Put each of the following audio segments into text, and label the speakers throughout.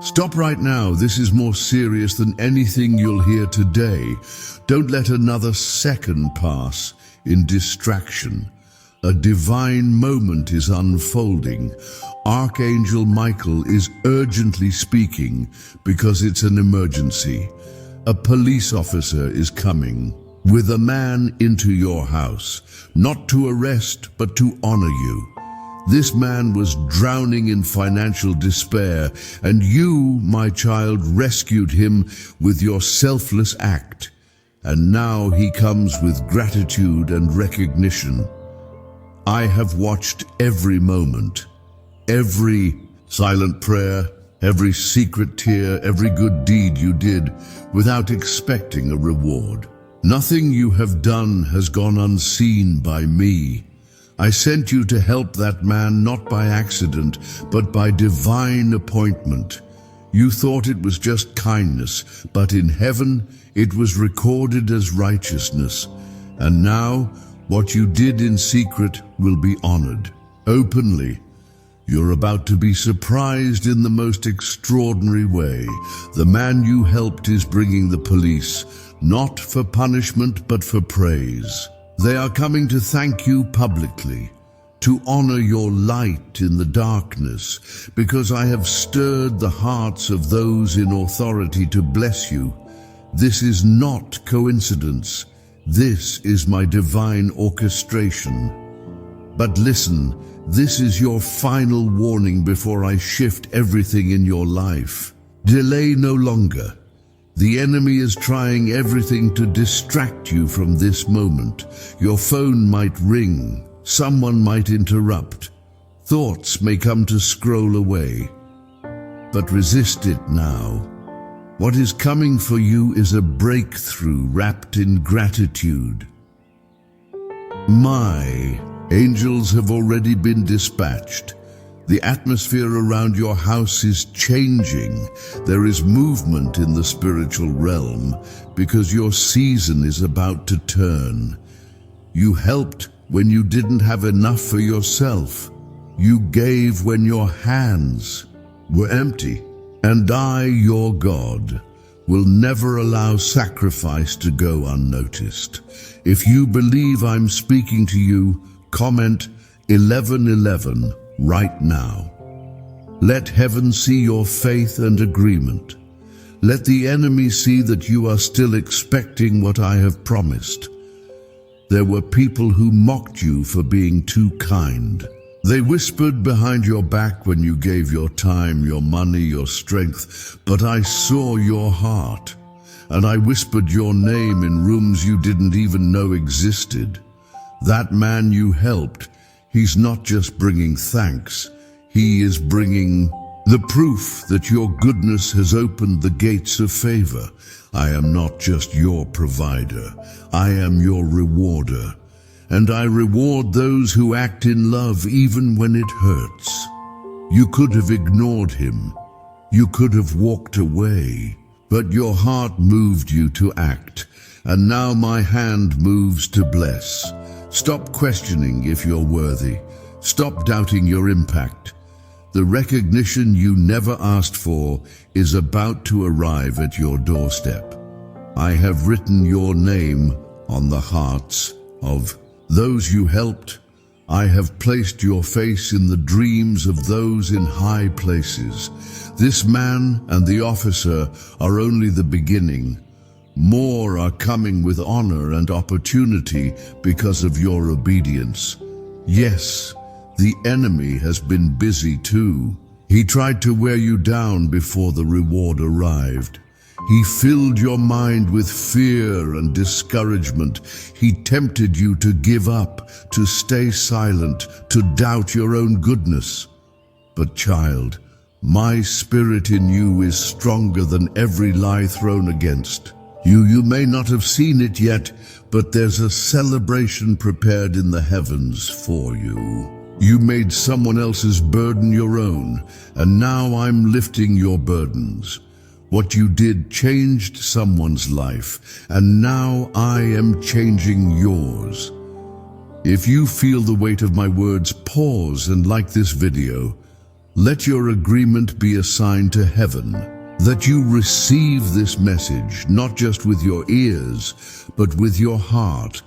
Speaker 1: Stop right now. This is more serious than anything you'll hear today. Don't let another second pass in distraction. A divine moment is unfolding. Archangel Michael is urgently speaking because it's an emergency. A police officer is coming with a man into your house, not to arrest but to honor you. This man was drowning in financial despair, and you, my child, rescued him with your selfless act. And now he comes with gratitude and recognition. I have watched every moment, every silent prayer, every secret tear, every good deed you did without expecting a reward. Nothing you have done has gone unseen by me. I sent you to help that man not by accident, but by divine appointment. You thought it was just kindness, but in heaven it was recorded as righteousness. And now what you did in secret will be honored openly. You're about to be surprised in the most extraordinary way. The man you helped is bringing the police, not for punishment but for praise. They are coming to thank you publicly, to honor your light in the darkness, because I have stirred the hearts of those in authority to bless you. This is not coincidence. This is my divine orchestration. But listen, this is your final warning before I shift everything in your life. Delay no longer. The enemy is trying everything to distract you from this moment. Your phone might ring, someone might interrupt, thoughts may come to scroll away. But resist it now. What is coming for you is a breakthrough wrapped in gratitude. My angels have already been dispatched. The atmosphere around your house is changing. There is movement in the spiritual realm because your season is about to turn. You helped when you didn't have enough for yourself. You gave when your hands were empty. And I, your God, will never allow sacrifice to go unnoticed. If you believe I'm speaking to you, comment 1111. Right now. Let heaven see your faith and agreement. Let the enemy see that you are still expecting what I have promised. There were people who mocked you for being too kind. They whispered behind your back when you gave your time, your money, your strength, but I saw your heart, and I whispered your name in rooms you didn't even know existed. That man you helped, he's not just bringing thanks, he is bringing the proof that your goodness has opened the gates of favor. I am not just your provider, I am your rewarder. And I reward those who act in love even when it hurts. You could have ignored him, you could have walked away, but your heart moved you to act, and now my hand moves to bless. Stop questioning if you're worthy. Stop doubting your impact. The recognition you never asked for is about to arrive at your doorstep. I have written your name on the hearts of those you helped. I have placed your face in the dreams of those in high places. This man and the officer are only the beginning. More are coming with honor and opportunity because of your obedience. Yes, the enemy has been busy too. He tried to wear you down before the reward arrived. He filled your mind with fear and discouragement. He tempted you to give up, to stay silent, to doubt your own goodness. But child, my spirit in you is stronger than every lie thrown against. You may not have seen it yet, but there's a celebration prepared in the heavens for you. You made someone else's burden your own, and now I'm lifting your burdens. What you did changed someone's life, and now I am changing yours. If you feel the weight of my words, pause and like this video. let your agreement be a sign to heaven that you receive this message, not just with your ears, but with your heart.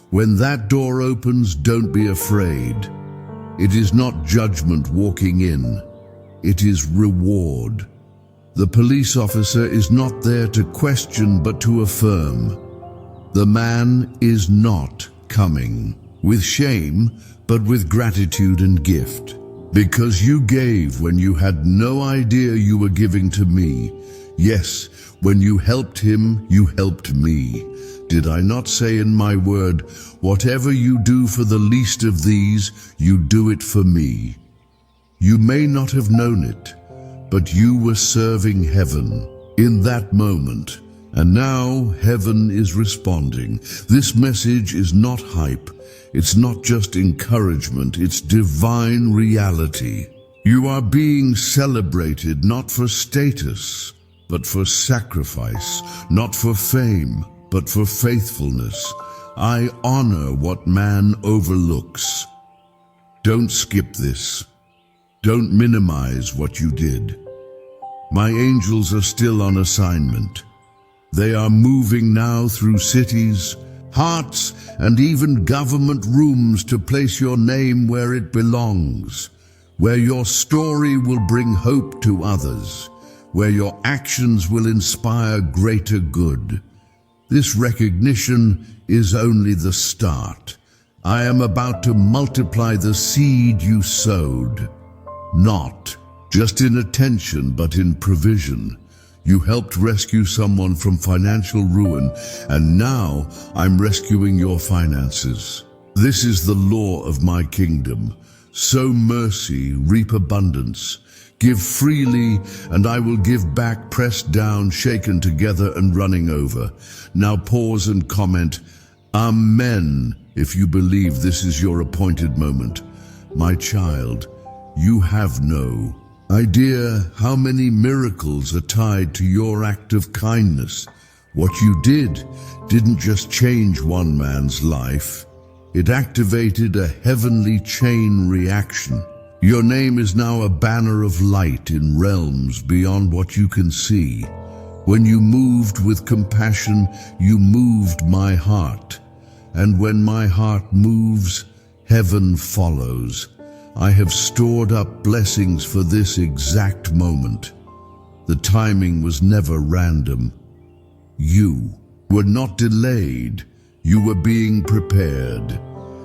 Speaker 1: When that door opens, don't be afraid. It is not judgment walking in. It is reward. The police officer is not there to question, but to affirm. The man is not coming with shame, but with gratitude and gift. Because you gave when you had no idea you were giving to me. Yes, when you helped him, you helped me. Did I not say in my word, whatever you do for the least of these, you do it for me? You may not have known it, but you were serving heaven in that moment. And now heaven is responding. This message is not hype. It's not just encouragement, it's divine reality. You are being celebrated not for status, but for sacrifice, not for fame, but for faithfulness. I honor what man overlooks. Don't skip this. Don't minimize what you did. My angels are still on assignment. They are moving now through cities, hearts, and even government rooms to place your name where it belongs, where your story will bring hope to others, where your actions will inspire greater good. This recognition is only the start. I am about to multiply the seed you sowed, not just in attention, but in provision. You helped rescue someone from financial ruin, and now I'm rescuing your finances. This is the law of my kingdom. Sow mercy, reap abundance. Give freely, and I will give back, pressed down, shaken together, and running over. Now pause and comment, Amen, if you believe this is your appointed moment. My child, you have no idea how many miracles are tied to your act of kindness. What you did didn't just change one man's life. It activated a heavenly chain reaction. Your name is now a banner of light in realms beyond what you can see. When you moved with compassion, you moved my heart. And when my heart moves, heaven follows. I have stored up blessings for this exact moment. The timing was never random. You were not delayed. You were being prepared.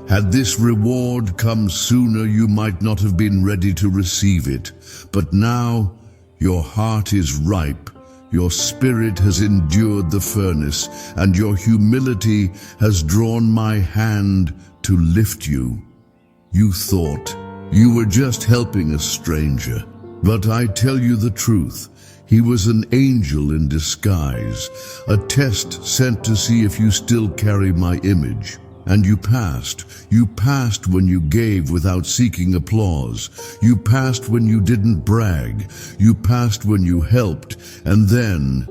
Speaker 1: Had this reward come sooner, you might not have been ready to receive it. But now, your heart is ripe. Your spirit has endured the furnace, and your humility has drawn my hand to lift you. You thought you were just helping a stranger, but I tell you the truth. He was an angel in disguise, a test sent to see if you still carry my image. And you passed. You passed when you gave without seeking applause. You passed when you didn't brag. You passed when you helped, and then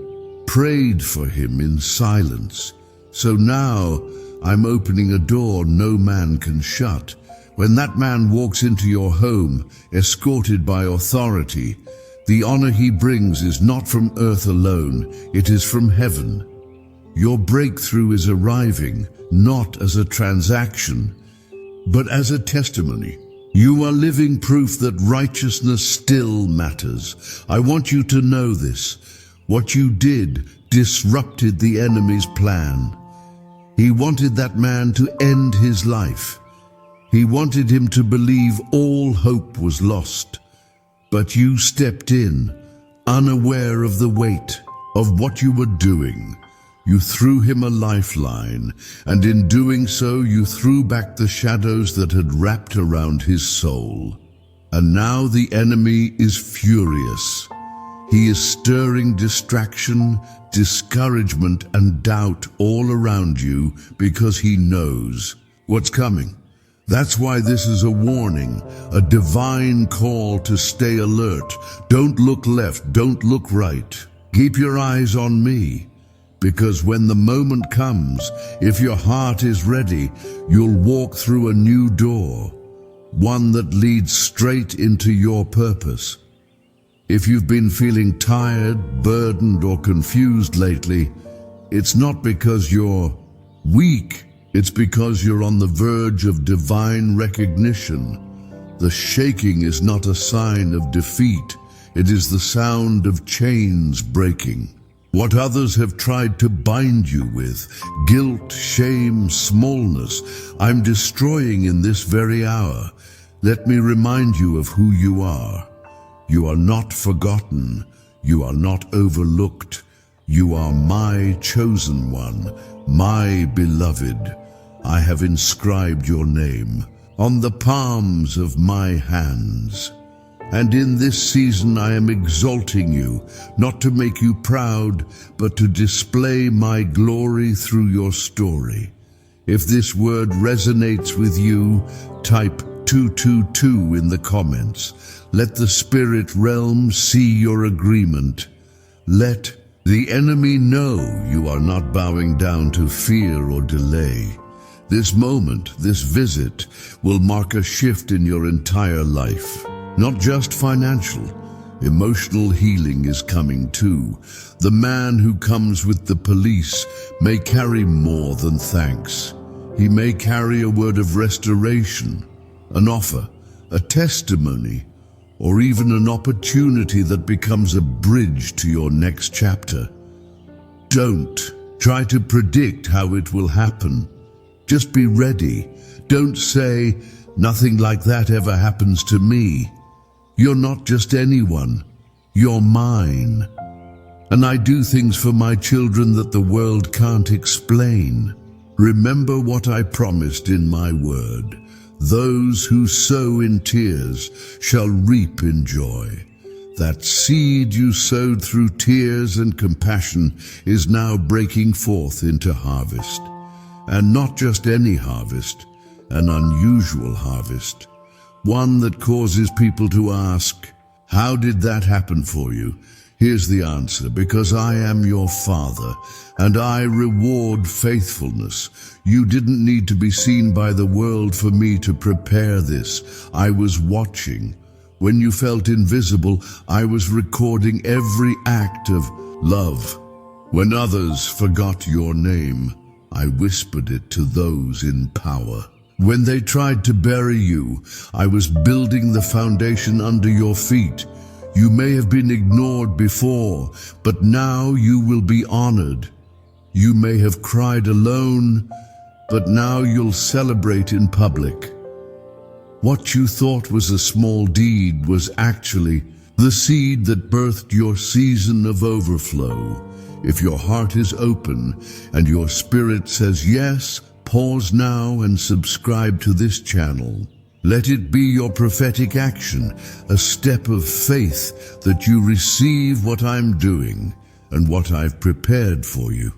Speaker 1: prayed for him in silence. So now I'm opening a door no man can shut. When that man walks into your home, escorted by authority, the honor he brings is not from earth alone, it is from heaven. Your breakthrough is arriving, not as a transaction, but as a testimony. You are living proof that righteousness still matters. I want you to know this. What you did disrupted the enemy's plan. He wanted that man to end his life. He wanted him to believe all hope was lost. But you stepped in, unaware of the weight of what you were doing. You threw him a lifeline, and in doing so you threw back the shadows that had wrapped around his soul. And now the enemy is furious. He is stirring distraction, discouragement, and doubt all around you because he knows what's coming. That's why this is a warning, a divine call to stay alert. Don't look left, don't look right. Keep your eyes on me. Because when the moment comes, if your heart is ready, you'll walk through a new door. one that leads straight into your purpose. If you've been feeling tired, burdened, or confused lately, it's not because you're weak, it's because you're on the verge of divine recognition. The shaking is not a sign of defeat, it is the sound of chains breaking. What others have tried to bind you with, guilt, shame, smallness, I'm destroying in this very hour. Let me remind you of who you are. You are not forgotten. You are not overlooked. You are my chosen one, my beloved. I have inscribed your name on the palms of my hands. And in this season I am exalting you, not to make you proud, but to display my glory through your story. If this word resonates with you, type 222 in the comments. Let the spirit realm see your agreement. Let the enemy know you are not bowing down to fear or delay. This moment, this visit, will mark a shift in your entire life. Not just financial, emotional healing is coming too. The man who comes with the police may carry more than thanks. He may carry a word of restoration, an offer, a testimony, or even an opportunity that becomes a bridge to your next chapter. Don't try to predict how it will happen. Just be ready. Don't say, "Nothing like that ever happens to me." You're not just anyone. You're mine. And I do things for my children that the world can't explain. Remember what I promised in my word. Those who sow in tears shall reap in joy. That seed you sowed through tears and compassion is now breaking forth into harvest. And not just any harvest, an unusual harvest. One that causes people to ask, "How did that happen for you?" Here's the answer: because I am your Father, and I reward faithfulness. You didn't need to be seen by the world for me to prepare this. I was watching. When you felt invisible, I was recording every act of love. When others forgot your name, I whispered it to those in power. When they tried to bury you, I was building the foundation under your feet. You may have been ignored before, but now you will be honored. You may have cried alone, but now you'll celebrate in public. What you thought was a small deed was actually the seed that birthed your season of overflow. If your heart is open and your spirit says yes, pause now and subscribe to this channel. Let it be your prophetic action, a step of faith that you receive what I'm doing and what I've prepared for you.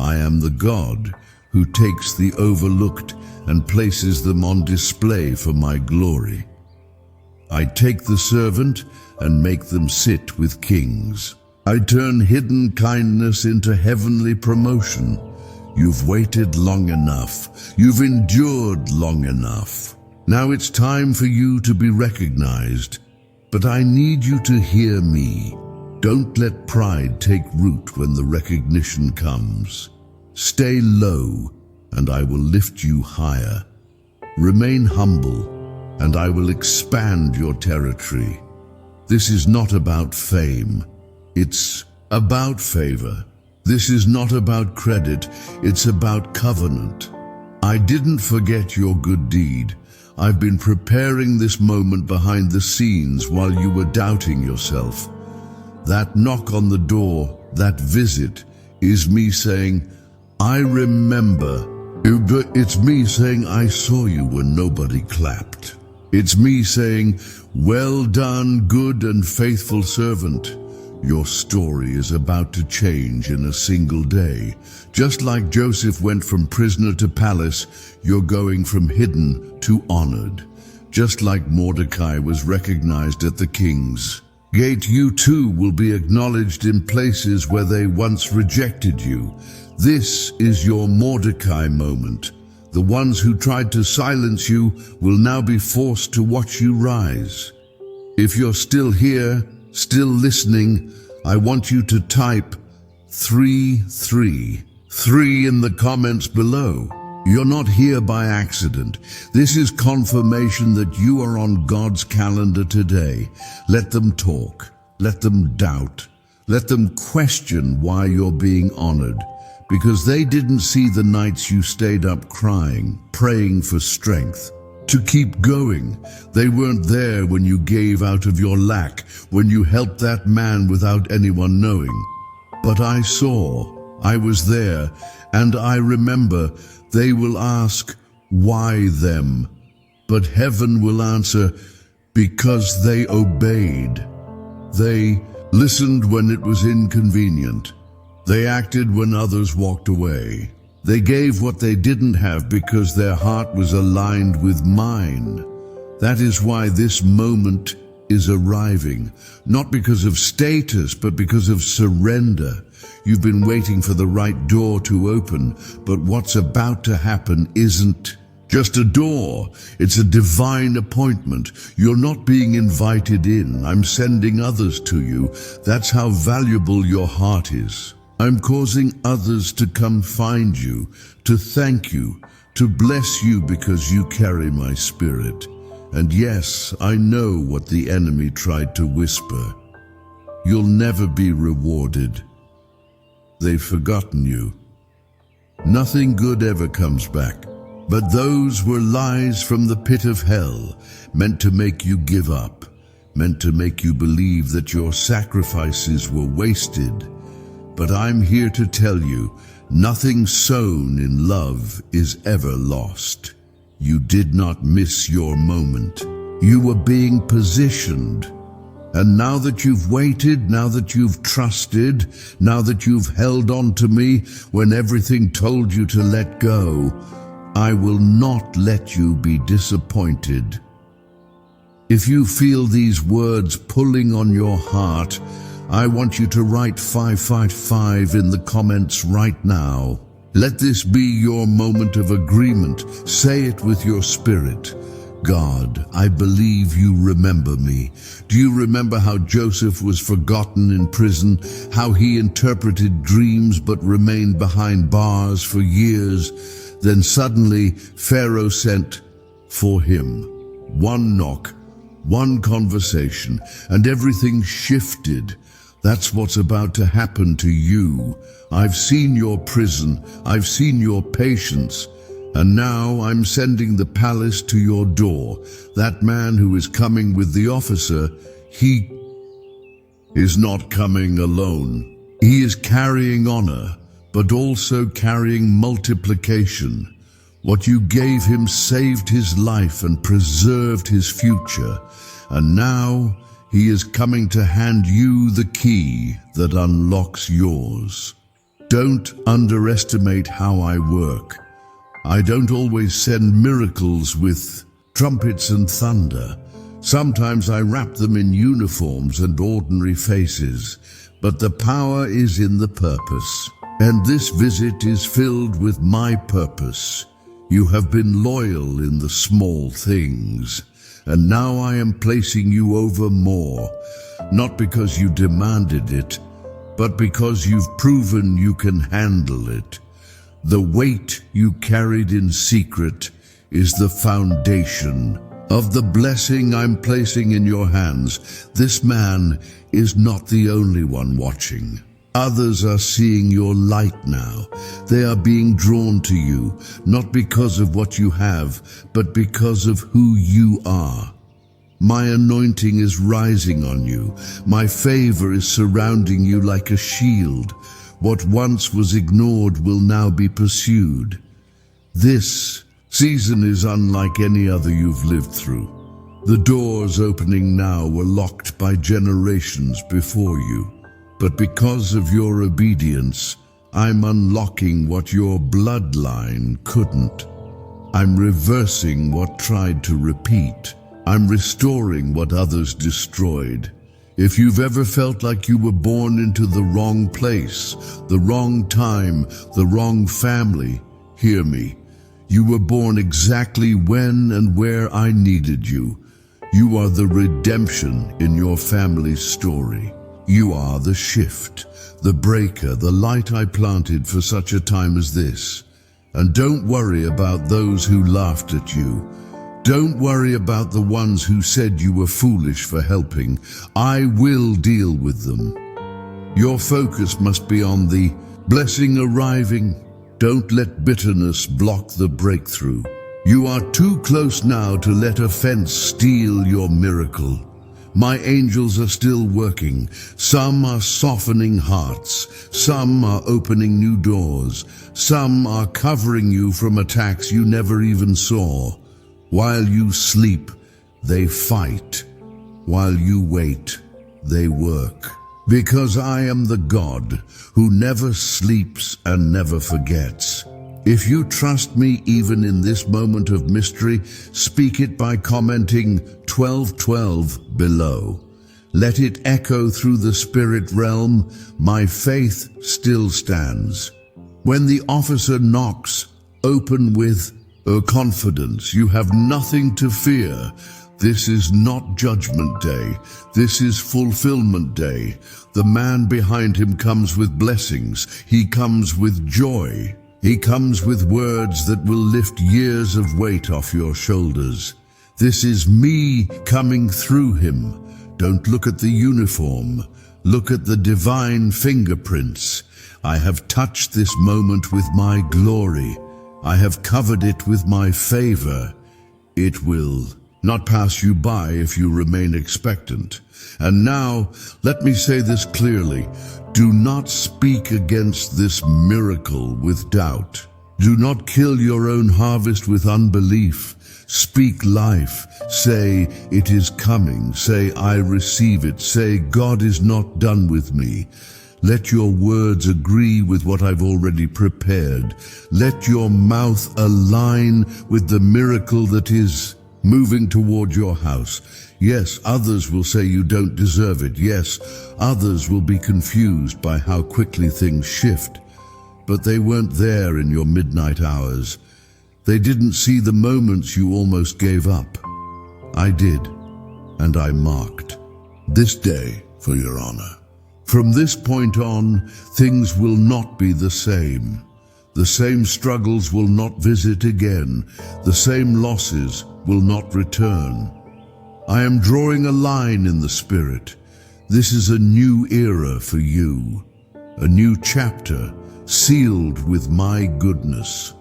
Speaker 1: I am the God who takes the overlooked and places them on display for my glory. I take the servant and make them sit with kings. I turn hidden kindness into heavenly promotion. You've waited long enough. You've endured long enough. Now it's time for you to be recognized. But I need you to hear me. Don't let pride take root when the recognition comes. Stay low, and I will lift you higher. Remain humble, and I will expand your territory. This is not about fame. It's about favor. This is not about credit, it's about covenant. I didn't forget your good deed. I've been preparing this moment behind the scenes while you were doubting yourself. That knock on the door, that visit, is me saying, "I remember." It's me saying, "I saw you when nobody clapped." It's me saying, "Well done, good and faithful servant." Your story is about to change in a single day. Just like Joseph went from prisoner to palace, you're going from hidden to honored. Just like Mordecai was recognized at the king's gate, you too will be acknowledged in places where they once rejected you. This is your Mordecai moment, The ones who tried to silence you will now be forced to watch you rise. If you're still here, still listening, I want you to type 333 in the comments below. You're not here by accident. This is confirmation that you are on God's calendar today. Let them talk. Let them doubt. Let them question why you're being honored. Because they didn't see the nights you stayed up crying, praying for strength to keep going. They weren't there when you gave out of your lack, when you helped that man without anyone knowing. But I saw, I was there, and I remember. They will ask, why them? But heaven will answer, because they obeyed. They listened when it was inconvenient. They acted when others walked away. They gave what they didn't have because their heart was aligned with mine. That is why this moment is arriving, not because of status, but because of surrender. You've been waiting for the right door to open, but what's about to happen isn't just a door. It's a divine appointment. You're not being invited in. I'm sending others to you. That's how valuable your heart is. I'm causing others to come find you, to thank you, to bless you because you carry my spirit. And yes, I know what the enemy tried to whisper. You'll never be rewarded. They've forgotten you. Nothing good ever comes back. But those were lies from the pit of hell, meant to make you give up, meant to make you believe that your sacrifices were wasted. But I'm here to tell you, nothing sown in love is ever lost. You did not miss your moment. You were being positioned. And now that you've waited, now that you've trusted, now that you've held on to me when everything told you to let go, I will not let you be disappointed. If you feel these words pulling on your heart, I want you to write 555 in the comments right now. Let this be your moment of agreement. Say it with your spirit. God, I believe you remember me. Do you remember how Joseph was forgotten in prison, how he interpreted dreams but remained behind bars for years? Then suddenly Pharaoh sent for him. One knock, one conversation, and everything shifted. That's what's about to happen to you. I've seen your prison, I've seen your patience, and now I'm sending the palace to your door. That man who is coming with the officer, he is not coming alone. He is carrying honor, but also carrying multiplication. What you gave him saved his life and preserved his future. And now he is coming to hand you the key that unlocks yours. Don't underestimate how I work. I don't always send miracles with trumpets and thunder. Sometimes I wrap them in uniforms and ordinary faces, but the power is in the purpose. And this visit is filled with my purpose. You have been loyal in the small things, and now I am placing you over more, not because you demanded it, but because you've proven you can handle it. The weight you carried in secret is the foundation of the blessing I'm placing in your hands. This man is not the only one watching. Others are seeing your light now. They are being drawn to you, not because of what you have, but because of who you are. My anointing is rising on you. My favor is surrounding you like a shield. What once was ignored will now be pursued. This season is unlike any other you've lived through. The doors opening now were locked by generations before you. But because of your obedience, I'm unlocking what your bloodline couldn't. I'm reversing what tried to repeat. I'm restoring what others destroyed. If you've ever felt like you were born into the wrong place, the wrong time, the wrong family, hear me. You were born exactly when and where I needed you. You are the redemption in your family's story. You are the shift, the breaker, the light I planted for such a time as this. And don't worry about those who laughed at you. Don't worry about the ones who said you were foolish for helping. I will deal with them. Your focus must be on the blessing arriving. Don't let bitterness block the breakthrough. You are too close now to let offense steal your miracle. My angels are still working. Some are softening hearts. Some are opening new doors. Some are covering you from attacks you never even saw. While you sleep, they fight. While you wait, they work. Because I am the God who never sleeps and never forgets. If you trust me even in this moment of mystery, speak it by commenting 1212 below. Let it echo through the spirit realm. My faith still stands. When the officer knocks, open with confidence. You have nothing to fear. This is not judgment day. This is fulfillment day. The man behind him comes with blessings. He comes with joy. He comes with words that will lift years of weight off your shoulders. This is me coming through him. Don't look at the uniform. Look at the divine fingerprints. I have touched this moment with my glory. I have covered it with my favor. It will not pass you by if you remain expectant. And now, let me say this clearly. Do not speak against this miracle with doubt. Do not kill your own harvest with unbelief. Speak life. Say, it is coming. Say, I receive it. Say, God is not done with me. Let your words agree with what I've already prepared. Let your mouth align with the miracle that is moving toward your house. Yes, others will say you don't deserve it. Yes, others will be confused by how quickly things shift. But they weren't there in your midnight hours. They didn't see the moments you almost gave up. I did, and I marked this day for your honor. From this point on, things will not be the same. The same struggles will not visit again. The same losses will not return. I am drawing a line in the spirit. This is a new era for you, a new chapter sealed with my goodness.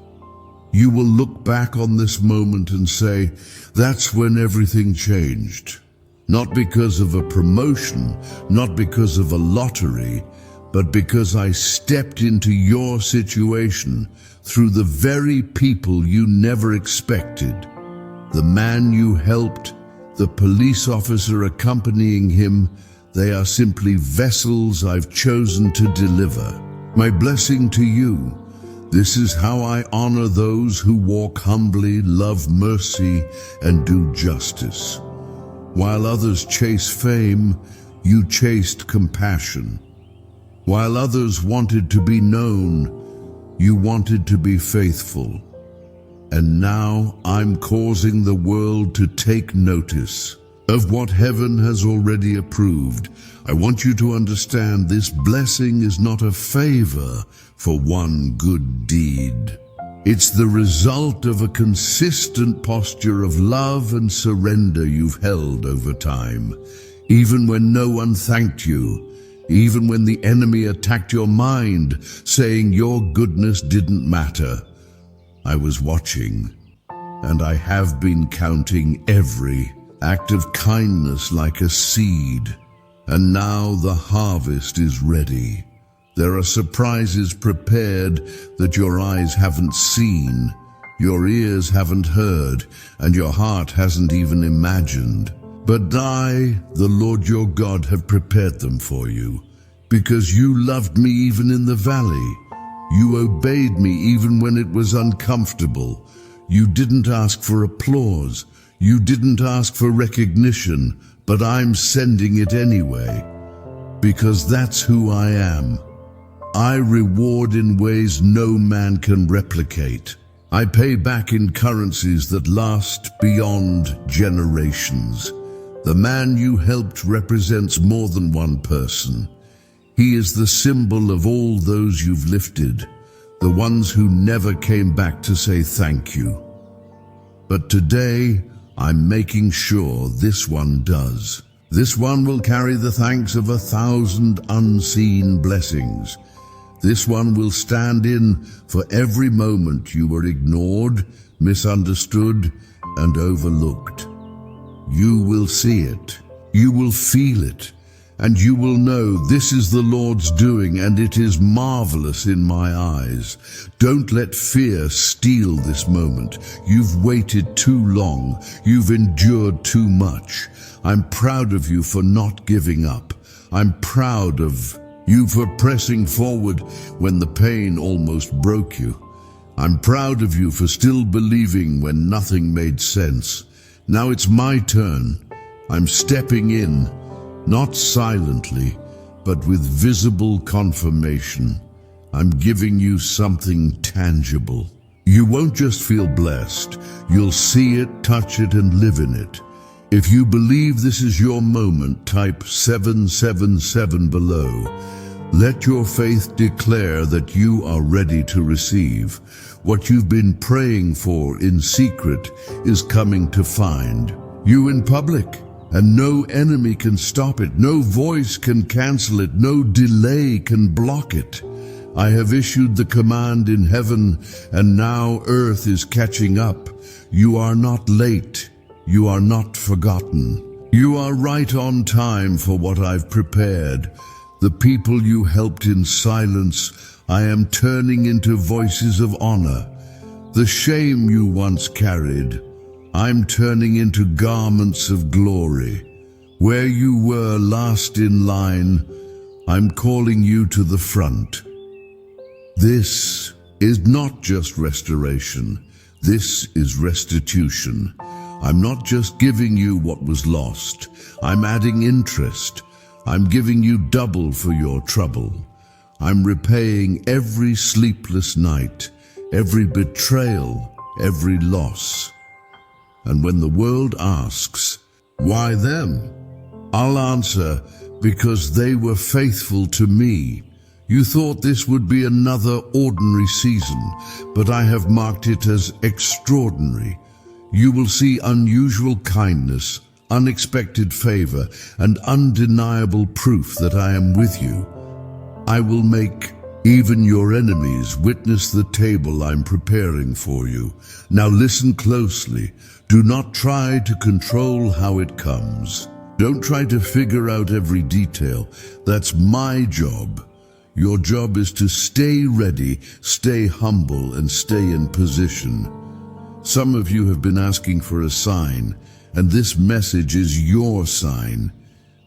Speaker 1: You will look back on this moment and say, that's when everything changed. Not because of a promotion, not because of a lottery, but because I stepped into your situation through the very people you never expected. The man you helped, the police officer accompanying him, they are simply vessels I've chosen to deliver. My blessing to you. This is how I honor those who walk humbly, love mercy, and do justice. While others chase fame, you chased compassion. While others wanted to be known, you wanted to be faithful. And now I'm causing the world to take notice of what heaven has already approved. I want you to understand this blessing is not a favor for one good deed. It's the result of a consistent posture of love and surrender you've held over time. Even when no one thanked you, even when the enemy attacked your mind, saying your goodness didn't matter, I was watching, and I have been counting every act of kindness like a seed. And now the harvest is ready. There are surprises prepared that your eyes haven't seen, your ears haven't heard, and your heart hasn't even imagined. But I, the Lord your God, have prepared them for you, because you loved me even in the valley. You obeyed me even when it was uncomfortable. You didn't ask for applause. You didn't ask for recognition, but I'm sending it anyway, because that's who I am. I reward in ways no man can replicate. I pay back in currencies that last beyond generations. The man you helped represents more than one person. He is the symbol of all those you've lifted, the ones who never came back to say thank you. But today, I'm making sure this one does. This one will carry the thanks of 1,000 unseen blessings. This one will stand in for every moment you were ignored, misunderstood, and overlooked. You will see it, you will feel it, and you will know this is the Lord's doing, and it is marvelous in my eyes. Don't let fear steal this moment. You've waited too long. You've endured too much. I'm proud of you for not giving up. I'm proud of you for pressing forward when the pain almost broke you. I'm proud of you for still believing when nothing made sense. Now it's my turn. I'm stepping in, not silently, but with visible confirmation. I'm giving you something tangible. You won't just feel blessed. You'll see it, touch it, and live in it. If you believe this is your moment, type 777 below. Let your faith declare that you are ready to receive. What you've been praying for in secret is coming to find you in public, and no enemy can stop it. No voice can cancel it. No delay can block it. I have issued the command in heaven, and now earth is catching up. You are not late. You are not forgotten. You are right on time for what I've prepared. The people you helped in silence, I am turning into voices of honor. The shame you once carried, I'm turning into garments of glory. Where you were last in line, I'm calling you to the front. This is not just restoration. This is restitution. I'm not just giving you what was lost. I'm adding interest. I'm giving you double for your trouble. I'm repaying every sleepless night, every betrayal, every loss. And when the world asks, why them? I'll answer, because they were faithful to me. You thought this would be another ordinary season, but I have marked it as extraordinary. You will see unusual kindness, unexpected favor, and undeniable proof that I am with you. I will make even your enemies witness the table I'm preparing for you. Now listen closely. Do not try to control how it comes. Don't try to figure out every detail. That's my job. Your job is to stay ready, stay humble, and stay in position. Some of you have been asking for a sign, and this message is your sign.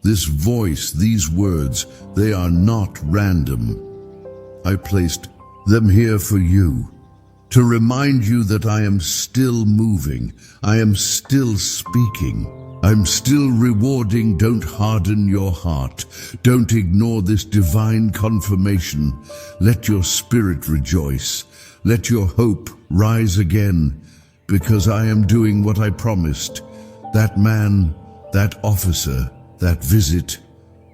Speaker 1: This voice, these words, they are not random. I placed them here for you, to remind you that I am still moving, I am still speaking, I'm still rewarding. Don't harden your heart. Don't ignore this divine confirmation. Let your spirit rejoice. Let your hope rise again, because I am doing what I promised. That man, that officer, that visit,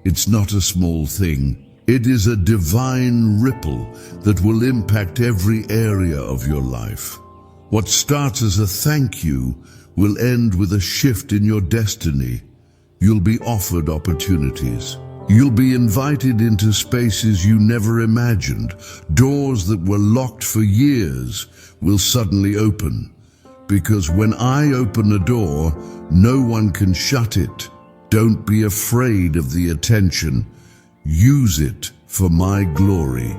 Speaker 1: it's not a small thing. It is a divine ripple that will impact every area of your life. What starts as a thank you will end with a shift in your destiny. You'll be offered opportunities. You'll be invited into spaces you never imagined. Doors that were locked for years will suddenly open. Because when I open a door, no one can shut it. Don't be afraid of the attention. Use it for my glory.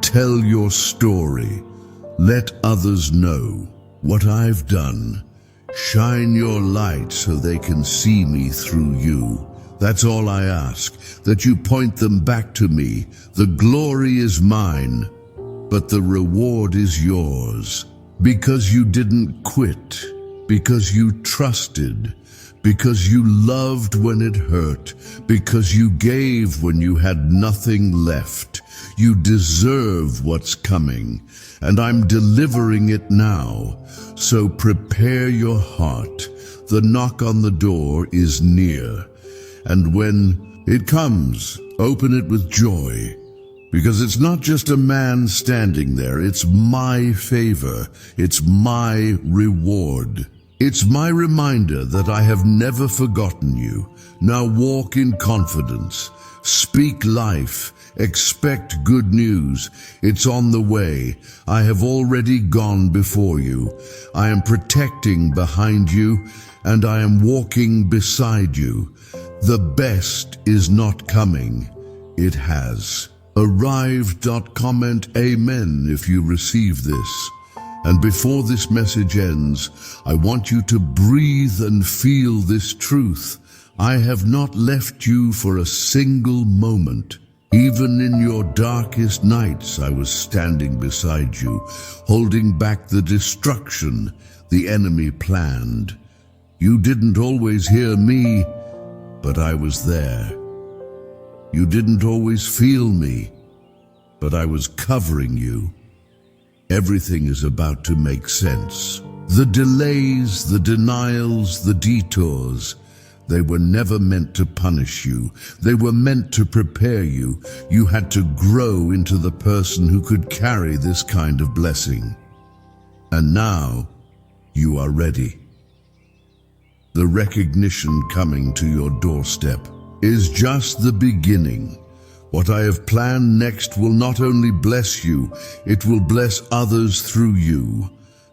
Speaker 1: Tell your story. Let others know what I've done. Shine your light so they can see me through you. That's all I ask, that you point them back to me. The glory is mine, but the reward is yours. Because you didn't quit, because you trusted, because you loved when it hurt, because you gave when you had nothing left. You deserve what's coming, and I'm delivering it now. So prepare your heart. The knock on the door is near, and when it comes, open it with joy. Because it's not just a man standing there, it's my favor, it's my reward. It's my reminder that I have never forgotten you. Now walk in confidence, speak life, expect good news. It's on the way. I have already gone before you. I am protecting behind you, and I am walking beside you. The best is not coming. It has arrived. Comment amen if you receive this. And before this message ends, I want you to breathe and feel this truth. I have not left you for a single moment. Even in your darkest nights, I was standing beside you, holding back the destruction the enemy planned. You didn't always hear me, but I was there. You didn't always feel me, but I was covering you. Everything is about to make sense. The delays, the denials, the detours, they were never meant to punish you. They were meant to prepare you. You had to grow into the person who could carry this kind of blessing. And now, you are ready. The recognition coming to your doorstep is just the beginning. What I have planned next will not only bless you, it will bless others through you.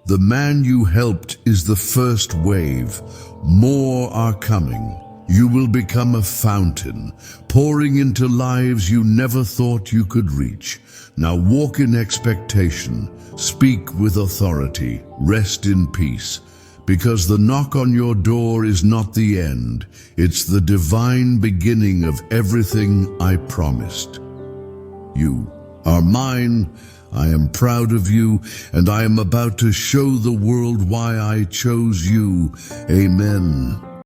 Speaker 1: The man you helped is the first wave. More are coming. You will become a fountain, pouring into lives you never thought you could reach. Now walk in expectation, speak with authority, rest in peace. Because the knock on your door is not the end. It's the divine beginning of everything I promised. You are mine. I am proud of you, and I am about to show the world why I chose you. Amen.